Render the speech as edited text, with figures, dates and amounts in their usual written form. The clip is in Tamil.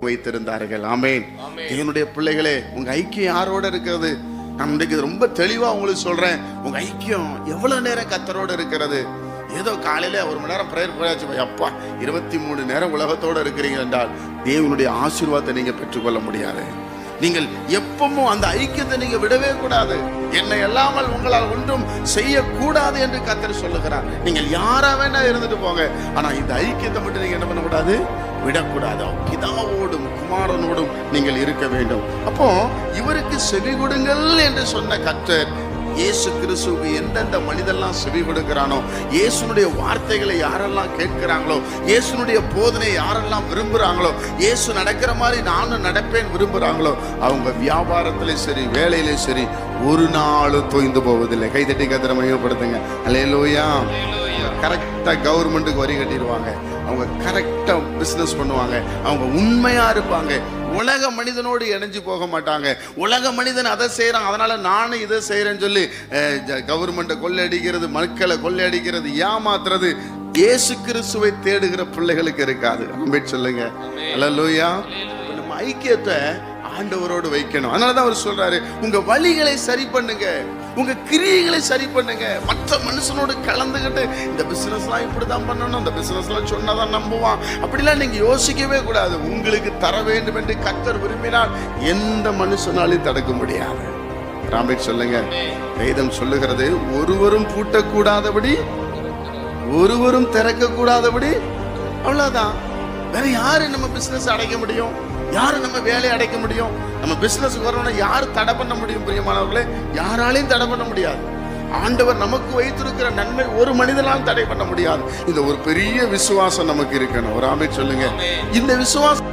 வைத்திருந்தார்கள். ஆமென். என்னுடைய பிள்ளைகளே, உங்க ஐக்கியம் யாரோட இருக்கிறது? நான் இன்றைக்கு ரொம்ப தெளிவா உங்களுக்கு சொல்றேன். உங்க ஐக்கியம் எவ்வளவு நேரம் கர்த்தரோட இருக்கிறது? ஏதோ காலையில 1 மணி நேரம் பிரேயர் போயாச்சு, அப்பா 23 நேரம் உலகத்தோட இருக்கிறீங்க என்றால் தேவனுடைய ஆசீர்வாதத்தை நீங்க பெற்றுக்கொள்ள முடியாது. நீங்கள் எப்பவும் அந்த ஐக்கியத்தை நீங்க விடவே கூடாது. என்னை அல்லாமல் உங்களால் ஒன்றும் செய்யக்கூடாது என்று கர்த்தர் சொல்லுகிறார். நீங்கள் யாரா வேணா இருந்துட்டு போங்க, ஆனா இந்த ஐக்கியத்தை மட்டும் நீங்க என்ன பண்ணக்கூடாது, விடக்கூடாது. பிதாவோடும் குமாரனோடும் நீங்கள் இருக்க வேண்டும். அப்போ இவருக்கு செவி கொடுங்கள் என்று சொன்ன கர்த்தர் இயேசு கிறிஸ்துவுக்கு எந்தெந்த மனிதெல்லாம் செவி கொடுக்கிறானோ, இயேசுனுடைய வார்த்தைகளை யாரெல்லாம் கேட்கிறாங்களோ, இயேசுனுடைய போதனை யாரெல்லாம் விரும்புறாங்களோ, இயேசு நடக்கிற மாதிரி நானும் நடப்பேன் விரும்புறாங்களோ, அவங்க வியாபாரத்திலே சரி வேலையிலே சரி ஒரு நாளும் தோய்ந்து போவதில்லை. கைதட்டி கர்த்தரை மகிமைப்படுத்துங்க. அல்லேலூயா. கரெக்டா கவர்மெண்ட்டுக்கு வரி கட்டிடுவாங்க, அவங்க கரெக்டா பிசினஸ் பண்ணுவாங்க, அவங்க உண்மையா இருப்பாங்க. உலக மனிதனோடு இணைஞ்சு போக மாட்டாங்க. உலக மனிதன் அதை செய்யறான், அதனால நானும் இதை செய்யறேன்னு சொல்லி கவர்மெண்ட்டை கொள்ளையடிக்கிறது, மக்களை கொள்ளையடிக்கிறது, ஏமாத்துறது இயேசு கிறிஸ்துவை தேடுகிற பிள்ளைகளுக்கு இருக்காது. ஆமென் சொல்லுங்க. அல்லேலூயா. நம்ம ஐக்கியத்தை ஆண்டவரோடு வைக்கணும். அதனாலதான் அவர் சொல்றாரு, உங்க வழிகளை சரி பண்ணுங்க, உங்க கிரியைகளை சரி பண்ணுங்க. மற்ற மனுஷனோடு கலந்துகிட்டு இந்த பிசினஸ் எல்லாம் இப்படிதான் பண்ணணும், இந்த பிசினஸ் எல்லாம் சொன்னதான் நம்புவான், அப்படிலாம் நீங்க யோசிக்கவே கூடாது. உங்களுக்கு தர வேண்டும் என்று கர்த்தர் விரும்பினால் எந்த மனுஷனாலையும் தடுக்க முடியாது. ராமேட் சொல்லுங்க. வேதம் சொல்லுகிறது, ஒருவரும் பூட்டக்கூடாதபடி ஒருவரும் திறக்க கூடாதபடி. அவ்வளவுதான். வேற யாரு நம்ம பிசினஸ் அடைக்க முடியும்? யாரு நம்ம வேலையை அடைக்க முடியும்? நம்ம பிசினஸ் வரணும்னா யாரு தடை பண்ண முடியும்? பிரியமானவர்களே, யாராலையும் தடை பண்ண முடியாது. ஆண்டவர் நமக்கு வைத்திருக்கிற நன்மை ஒரு மனிதனால் தடை பண்ண முடியாது. இந்த ஒரு பெரிய விசுவாசம் நமக்கு இருக்கணும். ஒரு ஆமென் சொல்லுங்க. இந்த விசுவாசம்